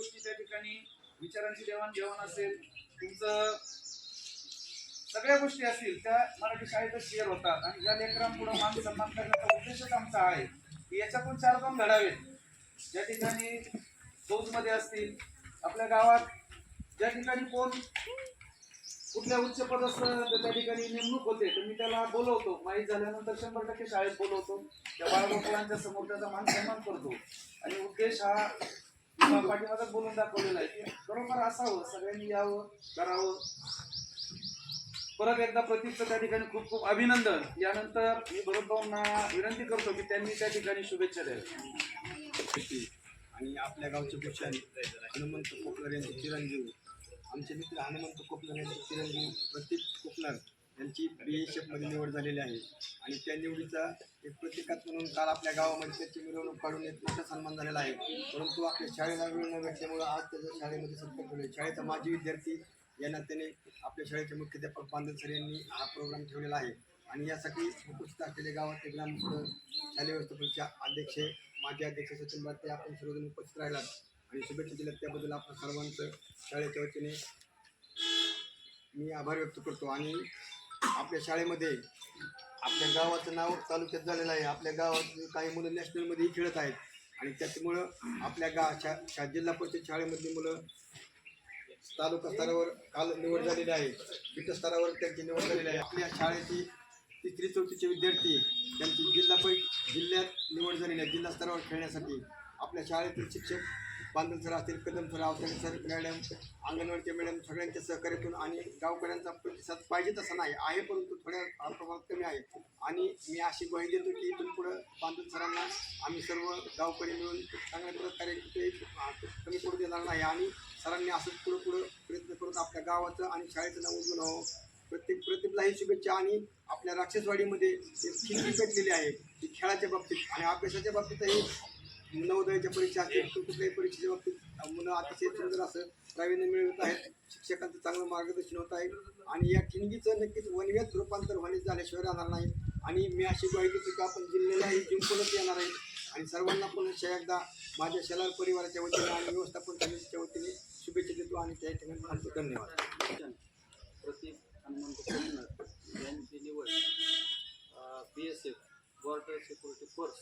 गोष्टी त्या ठिकाणी विचारांची देवाणघेवाण असेल, तुमचं सगळ्या गोष्टी असतील त्या मराठी शाळेतच शेअर होतात. आणि ज्या लेकरांपुढे मान सन्मान करण्याचा उद्देशच आमचा आहे की याच्यातून 4 गुण घडावेत. ज्या ठिकाणी फौजमध्ये असतील, आपल्या गावात ज्या ठिकाणी कोण कुठल्या उच्च पदस्थ त्या ठिकाणी नेमणूक होते, तर मी त्याला बोलवतो. माहीत झाल्यानंतर 100% शाळेत बोलवतो. त्या बाळगोपाळांच्या समोर त्याचा मान सन्मान करतो. आणि उद्देश हा पाठीमागच बोलून दाखवलेला आहे की बरोबर असावं, सगळ्यांनी यावं, करावं. परत एकदा प्रतीकचं त्या ठिकाणी खूप खूप अभिनंदन. यानंतर मी भरत भाऊंना विनंती करतो की त्यांनी त्या ठिकाणी शुभेच्छा द्याव्या. आणि आपल्या गावचे भूषण हनुमंत कोपलर यांचे चिरंजीव, आमचे मित्र हनुमंत कोपलर यांचे चिरंजीव प्रतीक कोपलर यांची BSF मध्ये निवड झालेली आहे. आणि त्या निवडीचा एक प्रतिकात म्हणून काल आपल्या गावामध्ये त्याची मिरवणूक काढून एक मोठा सन्मान झालेला आहे. परंतु आपल्या शाळेला वेळ न भेटल्यामुळं आज त्याच्या शाळेमध्ये सत्कार ठेवले. शाळेचा माजी विद्यार्थी या नात्याने आपल्या शाळेचे मुख्याध्यापक बांधल सर यांनी हा प्रोग्राम ठेवलेला आहे. आणि यासाठी उपस्थित असलेले गावातले ग्रामस्थ, शालेय व्यवस्थापनाचे अध्यक्ष, माजी अध्यक्ष सचिन बाते, आपण सर्वजण उपस्थित राहिलात आणि शुभेच्छा दिल्यात त्याबद्दल आपण सर्वांचं शाळेच्या वतीने मी आभार व्यक्त करतो. आणि आपल्या शाळेमध्ये आपल्या गावाचं नाव तालुक्यात झालेलं आहे. आपल्या गावात काही मुलं नॅशनलमध्येही खेळत आहेत. आणि त्याच्यामुळं आपल्या जिल्हा परिषद शाळेमधली मुलं तालुका स्तरावर काल निवड झालेली आहे. गट स्तरावर त्यांची निवड झालेली आहे. आपल्या शाळेची 3री-4थीचे विद्यार्थी त्यांची जिल्ह्यात निवड झालेली आहे. जिल्हा स्तरावर खेळण्यासाठी आपल्या शाळेतील शिक्षक बांधल सर असतील, कदम सर, अवतारे सर, मॅडम, अंगणवाडीचे मॅडम सगळ्यांच्या सहकार्यातून आणि गावकऱ्यांचा प्रतिसाद पाहिजे तसा नाही आहे, परंतु थोड्या प्रमाणात कमी आहे. आणि मी अशी ग्वाही देतो की इथून पुढं बांधल सरांना आम्ही सर्व गावकरी मिळून चांगल्या प्रकारे कमी पडू देणार नाही. आणि सरांनी असंच पुढं प्रयत्न करून आपल्या गावाचं आणि शाळेचं नाव उज्ज्वल व्हावं. प्रतिभलाही शुभेच्छा. आणि आपल्या राक्षसवाडीमध्ये एक खिंडी पेटलेली आहे ती खेळाच्या बाबतीत आणि अभ्यासाच्या बाबतीतही नवोदयाच्या परीक्षा असतील, कुठल्याही परीक्षेच्या बाबतीत मुलं अतिशय सुंदर असं प्रावीण्य मिळवत आहेत. शिक्षकांचं चांगलं मार्गदर्शन होत आहे. आणि या खिंडीचं नक्कीच वनव्यात रूपांतर होण्यास झाल्याशिवाय राहणार नाही. आणि मी अशी ग्वाही देतो की आपण जिल्ह्यालाही जिंकूनच येणार आहे. आणि सर्वांना पुन्हा एकदा माझ्या शेलार परिवाराच्या वतीने आणि व्यवस्थापन समितीच्या वतीने शुभेच्छा देतो आणि त्या ठिकाणी थांबतो. धन्यवाद. प्रतीक हनुमंत कोपलर यांची निवड BSF बॉर्डर सिक्युरिटी फोर्स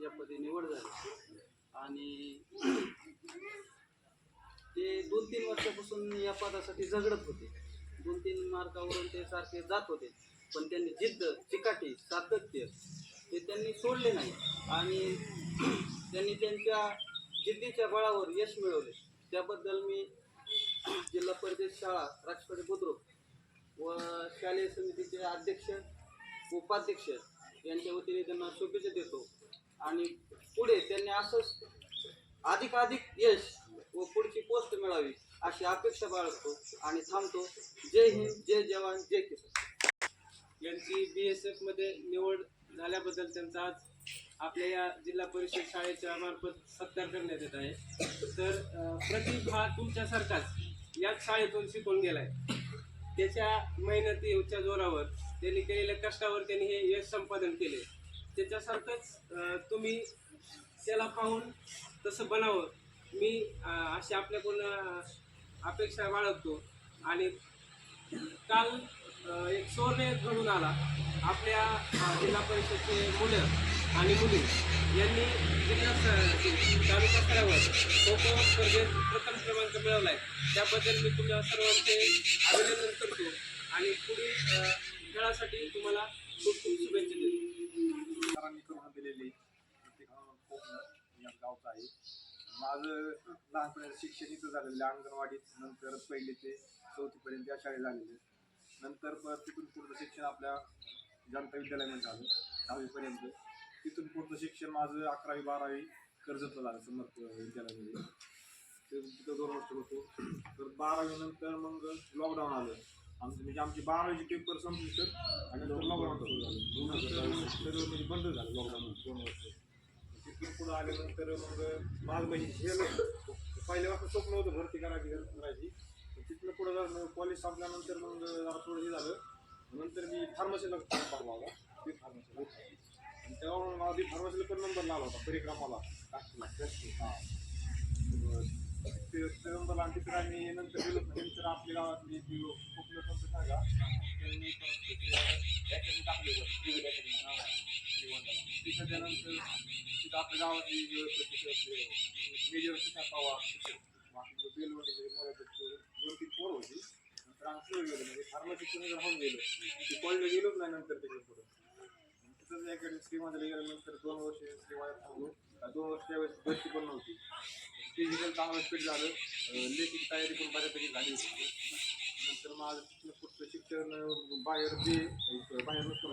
यामध्ये निवड झाली. आणि ते 2-3 वर्षापासून या पदासाठी झगडत होते. 2-3 मार्कावरून ते सारखे जात होते, पण त्यांनी जिद्द, चिकाटी, सातत्य हे त्यांनी सोडले नाही. आणि त्यांनी त्यांच्या जिद्दीच्या बळावर यश मिळवले. त्याबद्दल मी जिल्हा परिषद शाळा राजवाडी बुद्रुक व शालेय समितीचे अध्यक्ष, उपाध्यक्ष यांच्या वतीने त्यांना शुभेच्छा देतो. आणि पुढे त्यांनी असंच अधिकाधिक यश व पुढची पोस्ट मिळावी अशी अपेक्षा बाळगतो आणि थांबतो. जय हिंद, जय जवान, जय किसान. यांची BSF मध्ये निवड झाल्याबद्दल त्यांचा आज आपल्या या जिल्हा परिषद शाळेच्या मार्फत सत्कार करण्यात येत आहे. तर प्रतीक हा तुमच्यासारखाच याच शाळेतून शिकून गेलाय. त्याच्या मेहनतीच्या जोरावर त्यांनी केलेल्या कष्टावर त्यांनी हे यश संपादन केले. त्याच्यासारखंच तुम्ही त्याला पाहून तसं बनावं मी अशी आपल्याकडून अपेक्षा बाळगतो. आणि काल एक सुवर्ण घडून आला. आपल्या जिल्हा परिषदचे मुलं आणि मुली यांनी तालुका स्तरावर खो-खो स्पर्धेत प्रथम क्रमांक मिळवला आहे. त्याबद्दल मी तुम्हाला सर्वांचे अभिनंदन करतो आणि पुढील खेळासाठी तुम्हाला खूप खूप शुभेच्छा देतो. सरांनी करून दिलेली या गावचं आहे. माझं लहानपणाचं शिक्षण इथं झालेलं आहे. अंगणवाडीत, नंतर 1ली ते 4थीपर्यंत या शाळेत झालेलं. नंतर तिथून पुढचं शिक्षण आपल्या जनता विद्यालयामध्ये झालं 6वीपर्यंत. तिथून पुढचं शिक्षण माझं 11वी-12वी कर्जतला झालं समर्थ विद्यालयामध्ये. तिथं 2 वर्ष होतो. तर 12वी नंतर मग लॉकडाऊन आलं. म्हणजे आमची 12वीचे पेपर संपले तर आणि नंतर लॉकडाऊन सुरू झालं. 2020 म्हणजे बंद झालं लॉकडाऊन 2 वर्ष. तिथून पुढं आल्यानंतर मग माझं म्हणजे हे पहिल्यापासून स्वप्न होतं भरती करायची. तिथनं पुढं झालं कॉलेज संपल्यानंतर मग जरा थोडं हे झालं. नंतर मी फार्मसीला पाहिला होता. बी फार्मसीला आणि तेव्हा मला बी फार्मसीला पण नंबर लागला होता परिक्रमाला. हां नंबर आणि तिकडे आम्ही नंतर गेलो नंतर आपल्या गावातली जी कोकण संत सांगा त्यांनी अकॅडमी टाकली तिथं त्यानंतर तिथं आपल्या गावातली मेजर पवार बेलवंडी दोन तीन पोर होती नंतर आम्ही पुढे गेलो म्हणजे फार्मसी राहून गेलो ती कॉलेजला गेलोच नाही नंतर तिकडे पुढे तिथंच अकॅडमी श्रीमंतला गेल्यानंतर 2 वर्ष श्रीमंत थांबलो 2 वर्ष त्यावेळेस भरती पण नव्हती फिजिकल चांगलं स्पीड झालं लेखिक तयारी पण बऱ्यापैकी झाली होती नंतर माझं तिथलं पुढचं शिक्षण बाहेर बाहेर नसतं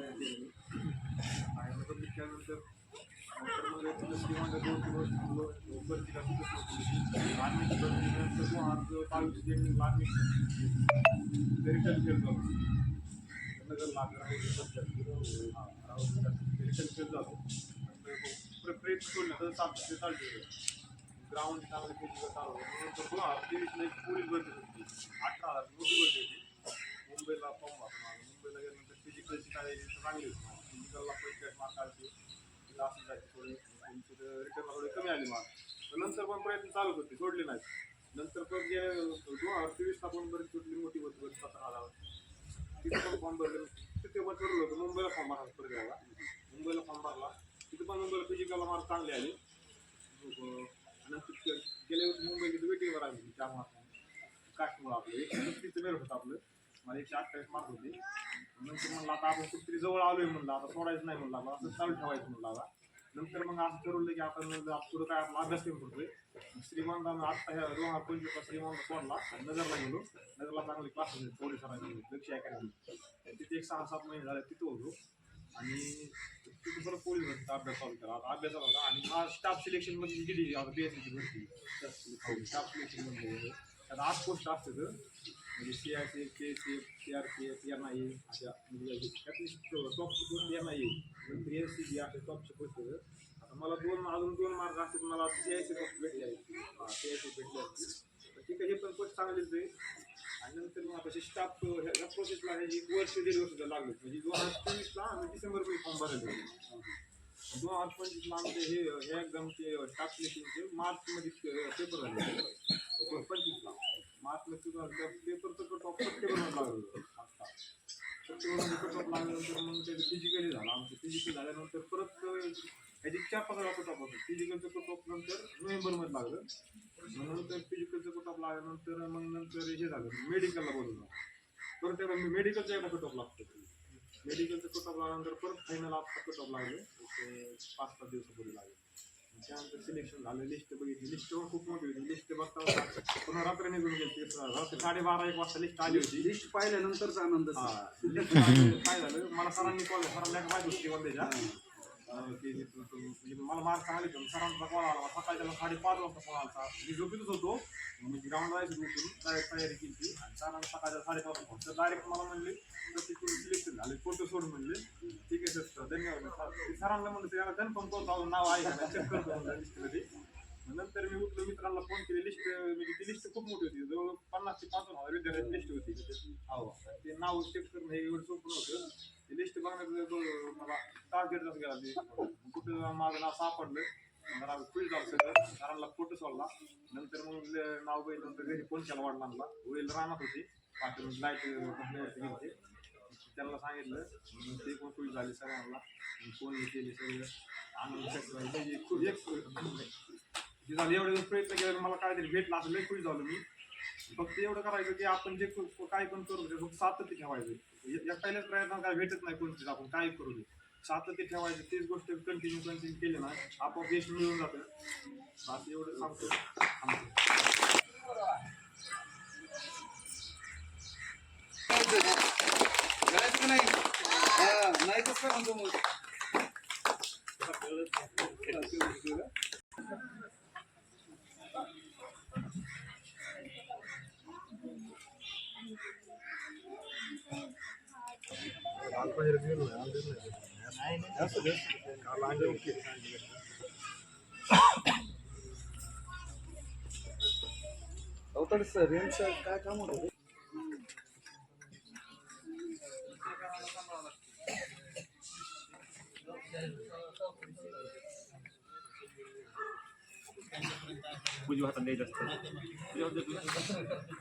बाहेर केल्यानंतर नंतर मग तिथं श्रीमंत 2-3 वर्ष थांबलो भरतीला सुद्धा आर्मीची भरती नंतर 2022 आर्मी रिटर्न केलं नगर लागलं रिटर्न केलं जातो प्रेट सोडलं तर 7 ते चालू ग्राउंड चांगले फिजिकल चालू नंतर 2023 एक पोलीस भरती होती 18,000 मोठी भरती होती मुंबईला फॉर्म होता मुंबईला गेल्यानंतर फिजिकलची काय चांगली होती फिजिकलला 25 मार्क आले तिला असं जायचं थोडे रिटर्नला थोडे कमी आले मार्क पण नंतर पण प्रयत्न चालूच होते सोडले नाहीत नंतर पण जे 2023ला पण बरीच सुटली मोठी होती 17,000 तिथे पण फॉर्म भरले तिथे पण ठरवलं होतं मुंबईला फॉर्म भरायला परत घ्यायला मुंबईला फॉर्म भरला तिथे पण मुंबईला फिजिकलला मार्क चांगले आले नंतर गेल्या वर्षी मुंबई तिथे वेटिंगवर आली होती 4 मार्क कास्टमुळं आपलं 136 मेरिट होतं आपलं मला 128 मार्क होते नंतर म्हणलं आता आपण कुठेतरी जवळ आलोय म्हणलं आता सोडायचं नाही म्हणलं आता असं चालू ठेवायचं म्हणलं आता नंतर मग असं ठरवलं की आपण पुढं काय आपला अभ्यास करून करतोय श्रीमंतानं आत्ता ह्या 2025 श्रीमंत सोडला नगरला गेलो नगरला चांगले क्लासेस आहेत पोलिसांना लक्ष अकॅडमी तिथे एक 6-7 महिने झाले तिथं होतो आणि तिथे परत पोलीस भरतीचा अभ्यास चालू केला आता अभ्यासाला होता आणि हा स्टाफ सिलेक्शनमध्ये दिली आता BSCची भरती स्टाफ सिलेक्शनमध्ये त्यात 8 पोस्ट असतात म्हणजे CRPF, KCF, CRPF, NIA अशा म्हणजे त्यातली टॉप पोस्ट NIA नंतर SCG अशा टॉपचे पोस्ट होतं आता मला अजून 2 मार्क असतात मला CIC पोस्ट भेटले आहेत CIC भेटले असते तर ठीक आहे हे पण पोस्ट चांगलेच आहे आणि नंतर मग आता स्टाफ ह्या प्रोसेसला एक वर्ष 1.5 वर्ष लागले म्हणजे 2023ला आम्ही डिसेंबरमध्ये फॉर्म भरले 2025ला आमचे हे एक्झामचे स्टाफ सिलेक्शनचे मार्चमध्ये पेपर झाले 25ला मार्चला पेपर तर कट ऑफ सप्टेंबरमध्ये लागलं सप्टेंबरमध्ये कट ऑफ लागल्यानंतर मग ते फिजिकली झालं आमचं फिजिकल झाल्यानंतर परत ह्याची 4-5 वेळा कट ऑफ होतं फिजिकलचं कट ऑफ नंतर नोव्हेंबरमध्ये लागलं नंतर फिजिकलचं कट ऑफ लागल्यानंतर मग नंतर हे झालं मेडिकलला बोलवलं परत तेव्हा मेडिकलचा एकदा कट ऑफ लागतो मेडिकलचं कट ऑफ लागल्यानंतर परत फायनल आता कट ऑफ लागले 5-7 दिवसापूर्वी लागले त्यानंतर सिलेक्शन झालं लिस्ट बघितली लिस्ट पण खूप मोठी होती लिस्ट बघता पुन्हा रात्र निघून गेली रात्री 12:30-1 वाजता लिस्ट आली होती लिस्ट पाहिल्यानंतरचा आनंद काय झालं मला सरांनी कॉल सरांना माहिती होती वंदेच्या मला मार्क चांगले घेऊन सरांचा कॉल आला सकाळी त्याला 5:30 वाजता कॉल आला मी झोपेतच होतो मी ग्राउंड जायचं झोपून तयारी केली आणि सरांना सकाळच्या 5:30 वाजता तर डायरेक्ट मला म्हणले तिकडून सिलेक्शन झाले फोटो सोड म्हणले ठीक आहे सर धन्यवाद सरांना म्हणलं त्याला कन्फर्म करतो नाव आहे का चेक करतो लिस्टमध्ये नंतर मी उठलो मित्रांना फोन केली लिस्ट म्हणजे ती लिस्ट खूप मोठी होती जवळ 50 ते 55 विद्यार्थ्यांची लिस्ट होती हो ते नाव चेक करणं हे एवढं सोपं नव्हतं ते लिस्ट बघण्याचं मला टार्गेट जास्त गेला ते कुठं माझं नाव सापडलं जरा खुश झालं सगळं सरांना फोटो सोडला नंतर मग नाव बघितल्यानंतर घरी फोन केला वडिलांना वडील राहणार होते पाठवून लाईट कंपनीवरती गेले त्यांना सांगितलं ते पण खुश झाले सरांना फोन केले सगळं आनंद खूप एक झालं एवढे दिवस प्रयत्न केला मला काहीतरी भेटला असं लई खुश झालो मी फक्त एवढं करायचं की आपण जे काय पण करू दे फक्त सातत्य ठेवायचं या पहिल्याच प्रयत्नात काय भेटत नाही कोणतीच आपण काय करू दे सातत्य ठेवायचं तीच गोष्ट कंटिन्यू केली ना आपोआप यश मिळून जातं असं एवढं सांगतो नाही कसं म्हणतो मग अवतड सर यांचं काय काम होतं उजवा तुझ्या हातात द्यायचं असतं तुझ्या हातात